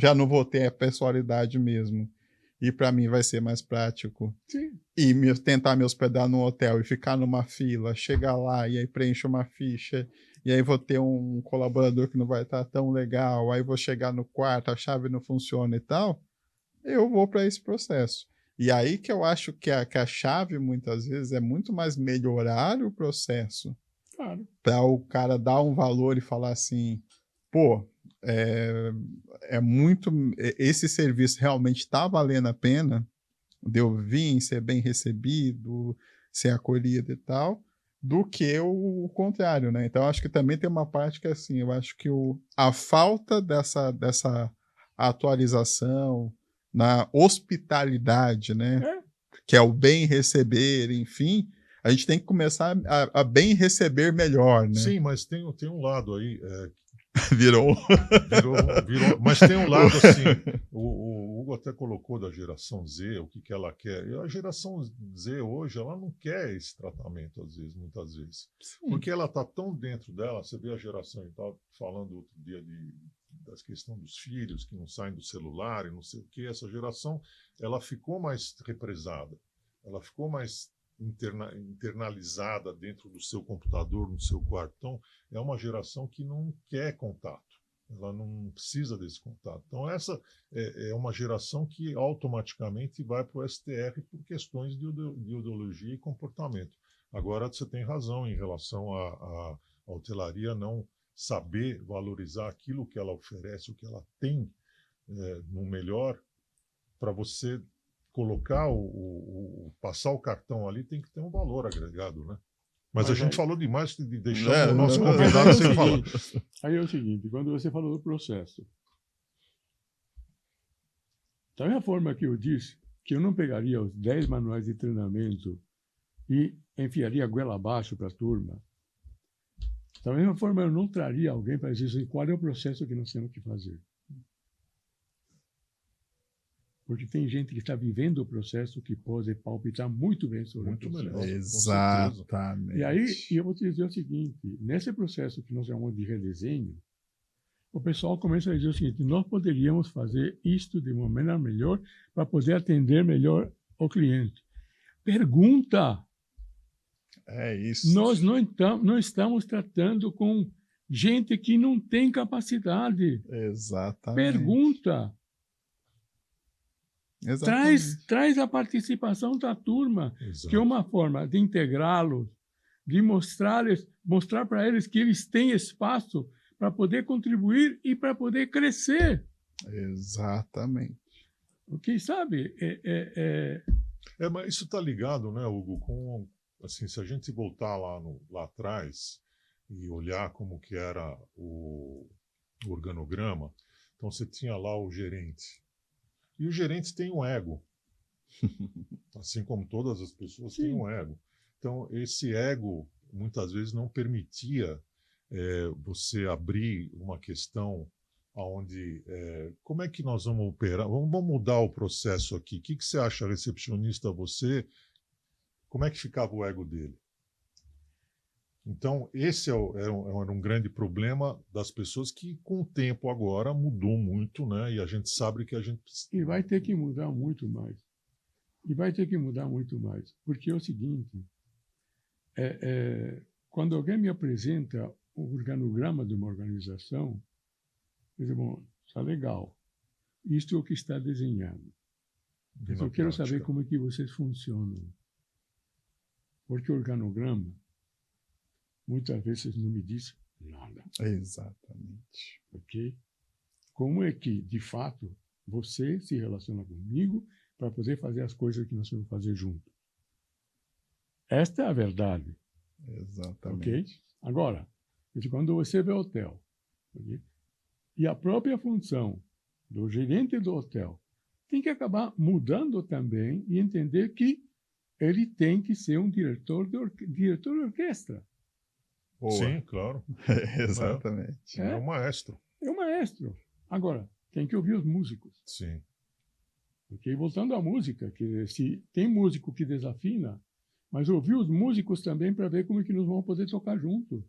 já não vou ter a pessoalidade mesmo, e para mim vai ser mais prático, Sim. E tentar me hospedar no hotel e ficar numa fila, chegar lá e aí preencho uma ficha, e aí vou ter um colaborador que não vai estar tão legal, aí vou chegar no quarto, a chave não funciona e tal, eu vou para esse processo. E aí que eu acho que a chave, muitas vezes, é muito mais melhorar o processo. Claro. Para o cara dar um valor e falar assim, pô, esse serviço realmente está valendo a pena de eu vir, ser bem recebido, ser acolhido e tal, do que o contrário, né? Então, acho que também tem uma parte que, assim, eu acho que a falta dessa atualização na hospitalidade, né? Que é o bem receber, enfim, a gente tem que começar a bem receber melhor, né? Sim, mas tem um lado aí... Virou. Mas tem um lado assim, o Hugo até colocou da geração Z, o que ela quer. E a geração Z hoje, ela não quer esse tratamento, muitas vezes. Sim. Porque ela está tão dentro dela, você vê a geração, eu estava falando outro dia da questão dos filhos que não saem do celular e não sei o quê, essa geração ela ficou mais represada, ela ficou mais internalizada dentro do seu computador, no seu quarto. Então, é uma geração que não quer contato, ela não precisa desse contato. Então, essa é uma geração que automaticamente vai para o STR por questões de ideologia e comportamento. Agora, você tem razão em relação à hotelaria não saber valorizar aquilo que ela oferece, o que ela tem no melhor, para você colocar passar o cartão ali, tem que ter um valor agregado, né? Mas a gente falou demais de deixar o nosso convidado sem falar. Aí é o seguinte, quando você falou do processo, da mesma forma que eu disse que eu não pegaria os 10 manuais de treinamento e enfiaria a goela abaixo para a turma, da mesma forma eu não traria alguém para dizer assim, qual é o processo que nós temos que fazer. Porque tem gente que está vivendo o processo que pode palpitar muito bem sobre o processo. Melhor, exatamente. E aí, eu vou te dizer o seguinte, nesse processo que nós chamamos de redesenho, o pessoal começa a dizer o seguinte, nós poderíamos fazer isto de uma maneira melhor para poder atender melhor o cliente. Pergunta! É isso. Nós não estamos tratando com gente que não tem capacidade. Exatamente. Pergunta! Exatamente. Traz a participação da turma, Exato. que é uma forma de integrá-los, de mostrar para eles que eles têm espaço para poder contribuir e para poder crescer. Exatamente. Porque, sabe, mas isso está ligado, né, Hugo, com, assim, se a gente voltar lá atrás e olhar como que era o organograma, então você tinha lá o gerente. E os gerentes têm um ego, assim como todas as pessoas têm um ego. Então, esse ego, muitas vezes, não permitia você abrir uma questão onde, como é que nós vamos operar? Vamos mudar o processo aqui. O que você acha, recepcionista, você? Como é que ficava o ego dele? Então, esse era um grande problema das pessoas que, com o tempo agora, mudou muito, né? E a gente sabe que a gente precisa... E vai ter que mudar muito mais. Porque é o seguinte, quando alguém me apresenta o organograma de uma organização, eu digo, bom, está legal. Isto é o que está desenhado. Mas eu quero saber como é que vocês funcionam. Porque o organograma muitas vezes não me diz nada. Exatamente. Ok? Como é que, de fato, você se relaciona comigo para poder fazer as coisas que nós vamos fazer junto? Esta é a verdade. Exatamente. Ok? Agora, quando você vê o hotel, okay? E a própria função do gerente do hotel tem que acabar mudando também e entender que ele tem que ser um diretor de orquestra. Boa. Sim, claro. Exatamente. É um maestro. É um maestro. Agora, tem que ouvir os músicos. Sim. Porque voltando à música, que se tem músico que desafina, mas ouvir os músicos também para ver como é que nós vamos poder tocar junto.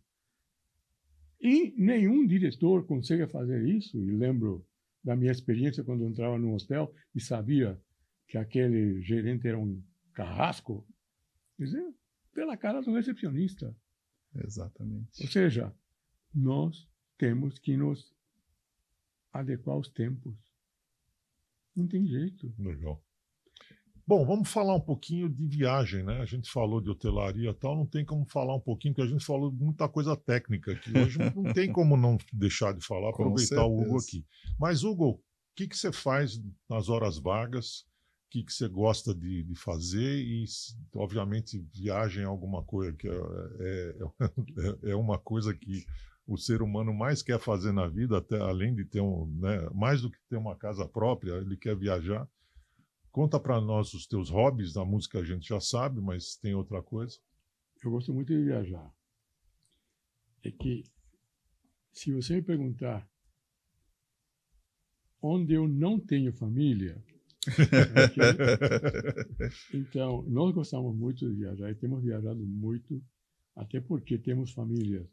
E nenhum diretor consegue fazer isso. E lembro da minha experiência quando eu entrava num hotel e sabia que aquele gerente era um carrasco. Quer dizer, pela cara do recepcionista. Exatamente. Ou seja, nós temos que nos adequar aos tempos. Não tem jeito. Legal. Bom, vamos falar um pouquinho de viagem, né? A gente falou de hotelaria e tal, não tem como falar um pouquinho, porque a gente falou de muita coisa técnica aqui. Hoje não tem como não deixar de falar, aproveitar o Hugo aqui. Mas, Hugo, o que você faz nas horas vagas? O que você gosta de fazer? E, obviamente, viagem é alguma coisa que é uma coisa que o ser humano mais quer fazer na vida, até além de ter mais do que ter uma casa própria, ele quer viajar. Conta para nós os teus hobbies. Da música a gente já sabe, mas tem outra coisa? Eu gosto muito de viajar. É que, se você me perguntar onde eu não tenho família, então, nós gostamos muito de viajar e temos viajado muito, até porque temos famílias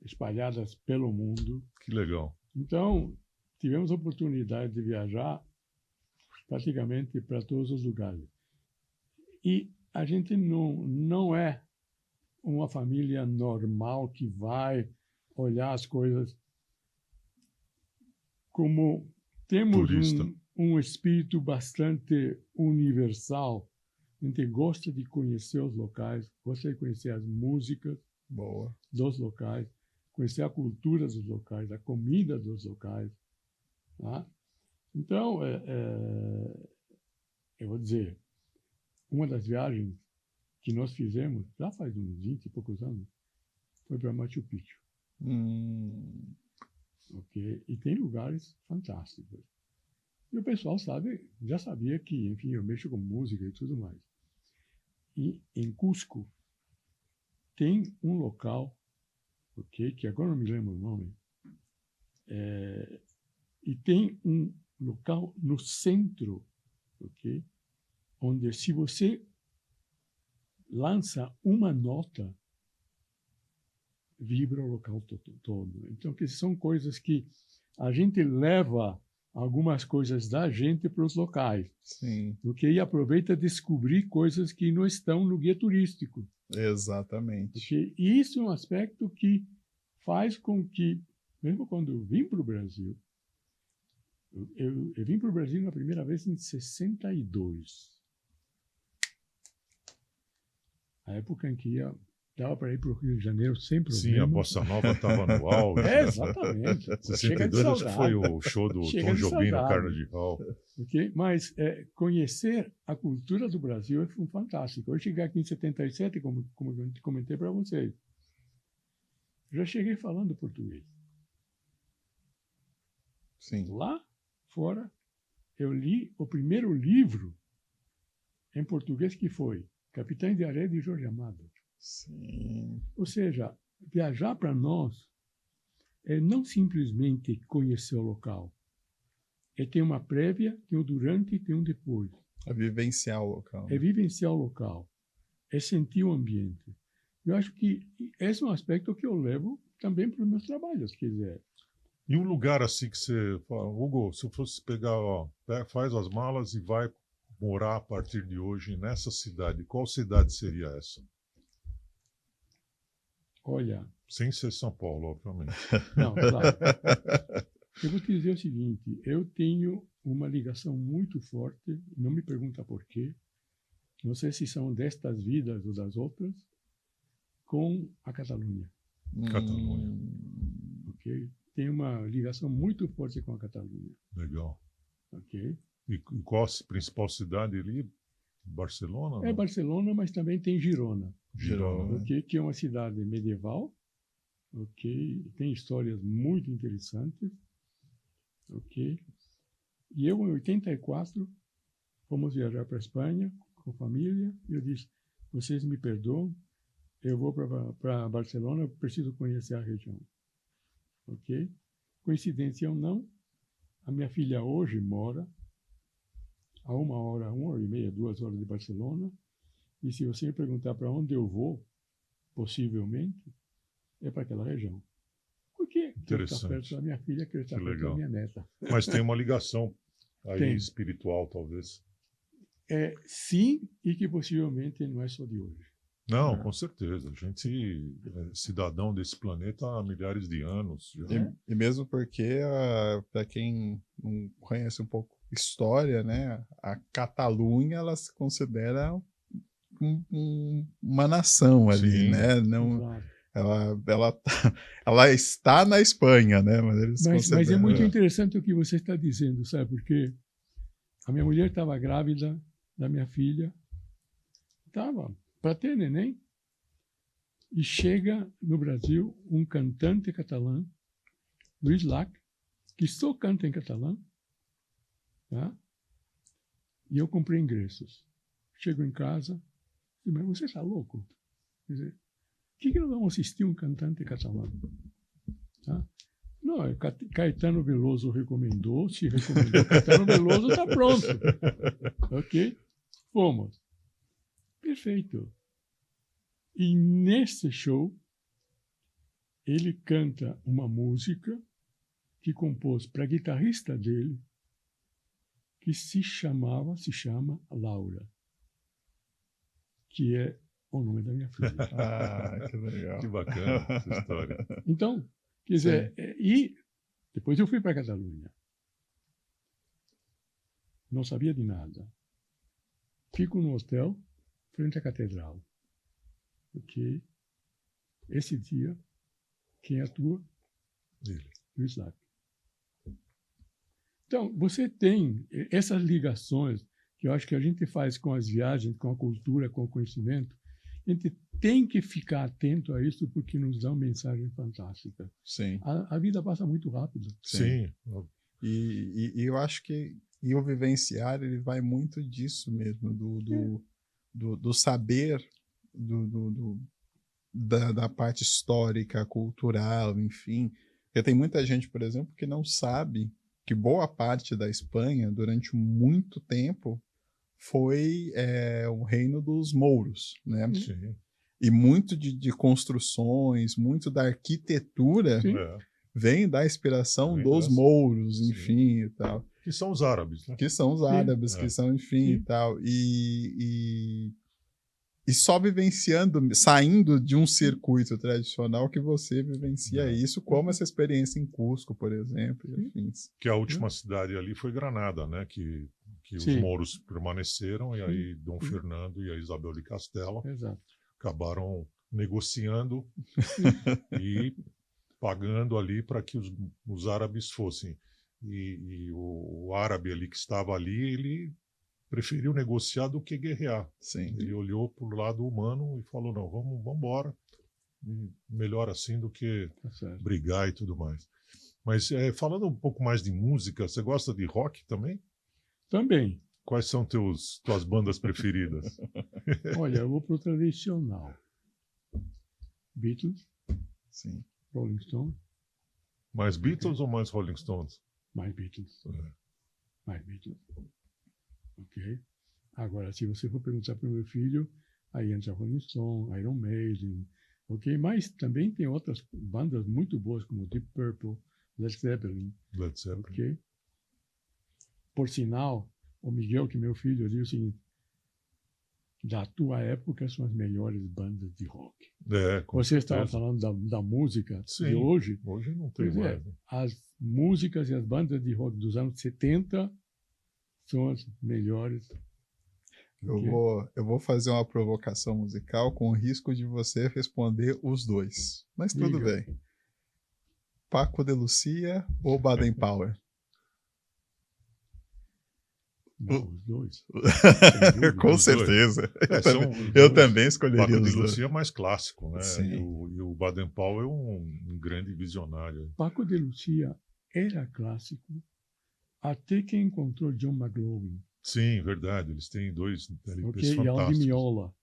espalhadas pelo mundo. Que legal. Então, tivemos a oportunidade de viajar praticamente para todos os lugares. E a gente não é uma família normal que vai olhar as coisas como temos um espírito bastante universal. A gente gosta de conhecer os locais, gosta de conhecer as músicas dos locais, conhecer a cultura dos locais, a comida dos locais. Tá? Então, eu vou dizer, uma das viagens que nós fizemos, já faz uns 20 e poucos anos, foi para Machu Picchu. Okay? E tem lugares fantásticos. E o pessoal já sabia que, enfim, eu mexo com música e tudo mais. E em Cusco tem um local, okay, que agora não me lembro o nome, e tem um local no centro, okay, onde se você lança uma nota, vibra o local todo. Então, que são coisas que a gente leva algumas coisas da gente para os locais. Sim. Porque aí aproveita descobrir coisas que não estão no guia turístico. Exatamente. Porque isso é um aspecto que faz com que, mesmo quando eu vim para o Brasil, eu vim para o Brasil na primeira vez em 62. A época em que dava para ir para o Rio de Janeiro sem problema. Sim, a Bossa Nova estava no auge. Exatamente. 62 acho que foi o show do Tom Jobim no Carnaval. Okay? Mas conhecer a cultura do Brasil é fantástico. Eu cheguei aqui em 77, como eu comentei para vocês. Já cheguei falando português. Sim. Lá fora, eu li o primeiro livro em português que foi Capitães de Areia de Jorge Amado. Sim. Ou seja, viajar para nós é não simplesmente conhecer o local. É ter uma prévia, tem um durante e tem um depois. É vivenciar o local. É vivenciar o local. É sentir o ambiente. Eu acho que esse é um aspecto que eu levo também para os meus trabalhos, se quiser. E um lugar assim que você fala, Hugo, se eu fosse pegar, faz as malas e vai morar a partir de hoje nessa cidade, qual cidade seria essa? Olha... Sem ser São Paulo, obviamente. Não, claro. Eu vou te dizer o seguinte, eu tenho uma ligação muito forte, não me pergunta por quê, não sei se são destas vidas ou das outras, com a Catalunha. Catalunha. Ok? Tenho uma ligação muito forte com a Catalunha. Legal. Ok? E qual a principal cidade ali? Barcelona? É Barcelona, mas também tem Girona. Girona. Okay? Que é uma cidade medieval. Ok? Tem histórias muito interessantes. Ok? E eu, em 84, fomos viajar para a Espanha com a família. E eu disse, vocês me perdoam, eu vou para Barcelona, eu preciso conhecer a região. Ok? Coincidência ou não, a minha filha hoje mora a 1 hora e meia, 2 horas de Barcelona. E se você me perguntar para onde eu vou, possivelmente, é para aquela região. Por quê? Porque eu estou perto da minha filha, que eu estou perto da minha neta. Mas tem uma ligação aí espiritual, talvez. Sim, e que possivelmente não é só de hoje. Não, com certeza. A gente é cidadão desse planeta há milhares de anos. E mesmo porque, para quem não conhece um pouco história, né, a Catalunha ela se considera uma nação ali, sim, né? Não, ela está na Espanha, né? Mas é muito interessante o que você está dizendo, sabe? Porque a minha mulher estava grávida da minha filha, estava para ter neném, e chega no Brasil um cantante catalão, Luís Llach, que só canta em catalão, tá? E eu comprei ingressos. Chego em casa, digo, mas você está louco? Quer dizer, por que nós vamos assistir um cantante catalão? Tá? Não, Caetano Veloso recomendou, se recomendou Caetano Veloso, está pronto. Ok? Fomos. Perfeito. E nesse show, ele canta uma música que compôs para a guitarrista dele, que se chama Laura, que é o nome da minha filha. Que legal. Que bacana essa história. Então, quer dizer, e depois eu fui para a Catalunha. Não sabia de nada. Fico no hotel, frente à catedral. Porque esse dia, quem atua? Ele. Luiz Lac. Então, você tem essas ligações que eu acho que a gente faz com as viagens, com a cultura, com o conhecimento. A gente tem que ficar atento a isso porque nos dá uma mensagem fantástica. Sim. A vida passa muito rápido. Sim. E eu acho que o vivenciar ele vai muito disso mesmo, do saber, da parte histórica, cultural, enfim. Porque tem muita gente, por exemplo, que não sabe que boa parte da Espanha, durante muito tempo, foi o reino dos mouros, né? Sim. E muito de construções, muito da arquitetura vem da inspiração dos mouros, enfim, e tal. Que são os árabes, né? Que são os árabes, que são, enfim, e tal. E só vivenciando, saindo de um circuito tradicional que você vivencia isso, como essa experiência em Cusco, por exemplo. Enfim. Que a última cidade ali foi Granada, né? Que os mouros permaneceram, e aí Dom Fernando e a Isabel de Castela acabaram negociando e pagando ali para que os árabes fossem. E o árabe ali que estava ali, ele preferiu negociar do que guerrear. Sim. Ele olhou para o lado humano e falou, não, vamos embora. Melhor assim do que brigar e tudo mais. Mas falando um pouco mais de música, você gosta de rock também? Também. Quais são tuas bandas preferidas? Olha, eu vou pro tradicional. Beatles. Sim. Rolling Stones. Mais Beatles ou mais Rolling Stones? Mais Beatles. Mais Beatles. Ok? Agora, se você for perguntar para o meu filho, aí entra Rolling Stone, Iron Maiden, ok? Mas também tem outras bandas muito boas, como Deep Purple, Led Zeppelin. Ok? Por sinal, o Miguel, que é meu filho, diz o seguinte: da tua época são as melhores bandas de rock. Você estava falando da música de hoje. Hoje não tem mais. Né? As músicas e as bandas de rock dos anos 70 são as melhores. Eu vou fazer uma provocação musical com o risco de você responder os dois. Mas tudo bem. Paco de Lucia ou Baden Powell? Não, os dois. Com certeza. Eu também escolheria Paco os de dois. Lucia é mais clássico, né? Sim. E o Baden Powell é um grande visionário. Paco de Lucia era clássico até que encontrou John McLaughlin. Sim, verdade. Eles têm dois LPs fantásticos. E Aldi Meola.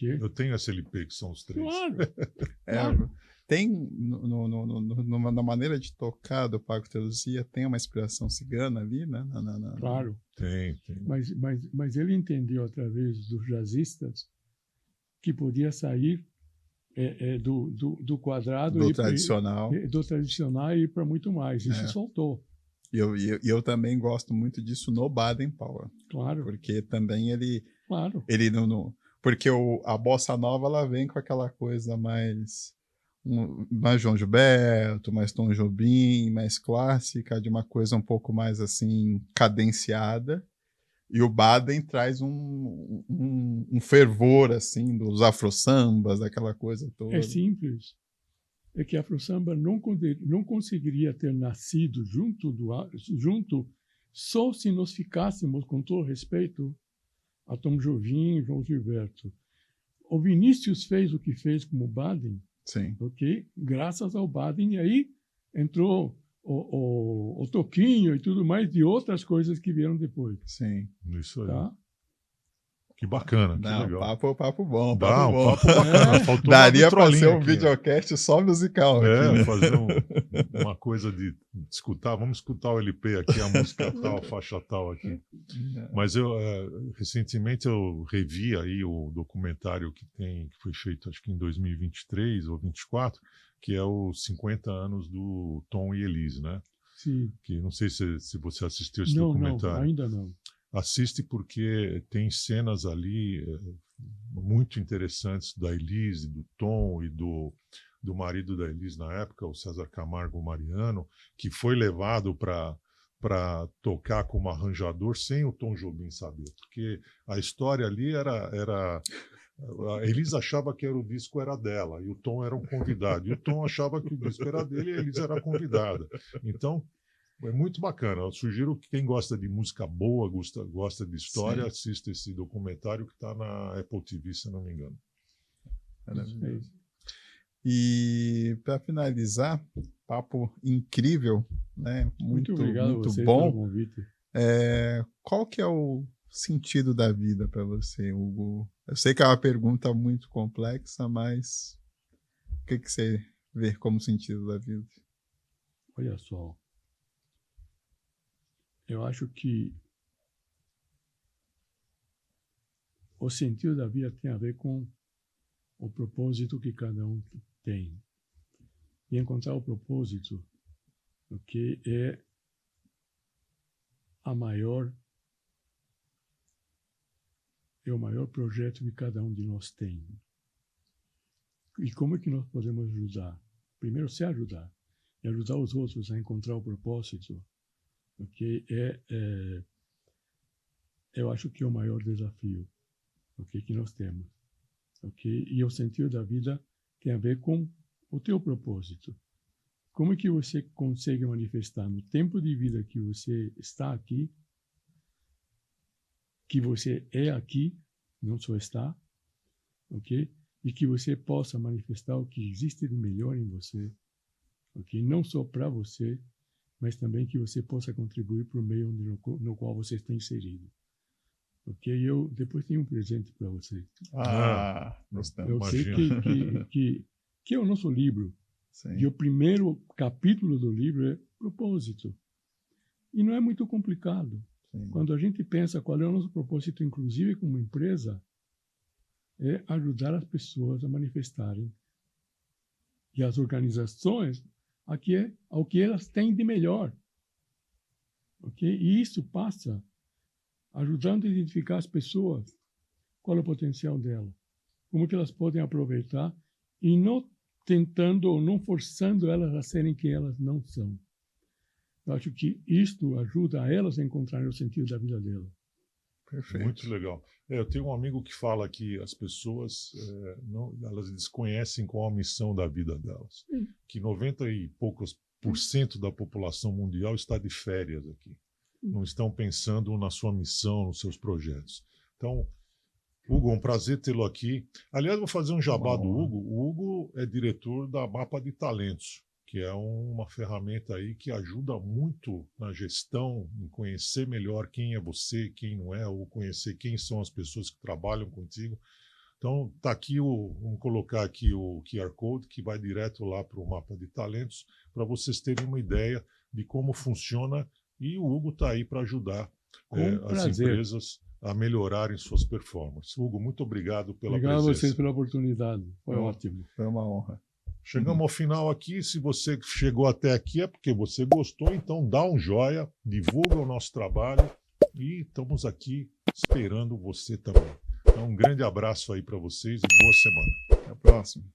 Eu tenho esse LP, que são os três. Claro. Tem, na maneira de tocar do Paco de Lucia, tem uma inspiração cigana ali, né? Claro. Tem. Mas ele entendeu, através dos jazzistas, que podia sair do quadrado do tradicional e ir para muito mais. E se soltou. E eu também gosto muito disso no Baden Powell. Claro. Porque também ele não... Porque a bossa nova, ela vem com aquela coisa mais João Gilberto, mais Tom Jobim, mais clássica, de uma coisa um pouco mais assim cadenciada. E o Baden traz um fervor assim dos afro-sambas, daquela coisa toda. É simples. É que a afro-samba não conseguiria ter nascido junto só se nós ficássemos, com todo respeito, a Tom Jobim e João Gilberto. O Vinícius fez o que fez como Baden, okay? Graças ao Baden, e aí entrou o Toquinho e tudo mais de outras coisas que vieram depois. Sim. Isso aí. Tá? Que bacana, que legal. Papo bom. Papo bacana. Daria para ser um videocast só musical. Fazer uma coisa de escutar. Vamos escutar o LP aqui, a música tal, a faixa tal aqui. Mas recentemente eu revi aí o documentário que foi feito, acho que em 2023 ou 2024, que é os 50 anos do Tom e Elise, né? Sim. Que não sei se você assistiu esse não, documentário. Não, ainda não. Assiste porque tem cenas ali muito interessantes da Elise, do Tom e do marido da Elise na época, o César Camargo Mariano, que foi levado para tocar como arranjador sem o Tom Jobim saber, porque a história ali era a Elise achava que o disco era dela e o Tom era um convidado, e o Tom achava que o disco era dele e a Elise era a convidada. Então é muito bacana. Eu sugiro que quem gosta de música boa, gosta de história, assista esse documentário que está na Apple TV, se não me engano. E para finalizar, papo incrível, né? Muito obrigado muito a você bom. pelo convite. Qual que é o sentido da vida para você, Hugo? Eu sei que é uma pergunta muito complexa, mas o que você vê como sentido da vida? Olha só, eu acho que o sentido da vida tem a ver com o propósito que cada um tem. E encontrar o propósito, o que é o maior projeto que cada um de nós tem. E como é que nós podemos ajudar? Primeiro, se ajudar. E ajudar os outros a encontrar o propósito, que eu acho que é o maior desafio que nós temos. E o sentido da vida tem a ver com o teu propósito. Como é que você consegue manifestar no tempo de vida que você está aqui, que você é aqui, não só está, e que você possa manifestar o que existe de melhor em você, não só para você, mas também que você possa contribuir para o meio no qual você está inserido. Eu depois tenho um presente para você. Gostamos. Eu sei que é o nosso livro. Sim. E o primeiro capítulo do livro é propósito. E não é muito complicado. Sim. Quando a gente pensa qual é o nosso propósito, inclusive como empresa, é ajudar as pessoas a manifestarem. E as organizações ao que elas têm de melhor. E isso passa ajudando a identificar as pessoas, qual é o potencial delas, como que elas podem aproveitar e não tentando ou não forçando elas a serem quem elas não são. Eu acho que isto ajuda a elas a encontrarem o sentido da vida delas. Perfeito. Muito legal. Eu tenho um amigo que fala que as pessoas elas desconhecem qual a missão da vida delas. Que 90 e poucos % da população mundial está de férias aqui. Não estão pensando na sua missão, nos seus projetos. Então, Hugo, um prazer tê-lo aqui. Aliás, vou fazer um jabá do Hugo. O Hugo é diretor da Mapa de Talentos, que é uma ferramenta aí que ajuda muito na gestão, em conhecer melhor quem é você, quem não é, ou conhecer quem são as pessoas que trabalham contigo. Então, tá aqui vamos colocar aqui o QR Code, que vai direto lá para o Mapa de Talentos, para vocês terem uma ideia de como funciona. E o Hugo está aí para ajudar as empresas a melhorarem suas performances. Hugo, muito obrigado pela presença. Obrigado a vocês pela oportunidade. Foi ótimo. Foi uma honra. Chegamos ao final aqui. Se você chegou até aqui é porque você gostou, então dá um joia, divulga o nosso trabalho e estamos aqui esperando você também. Então, um grande abraço aí para vocês e boa semana. Até a próxima.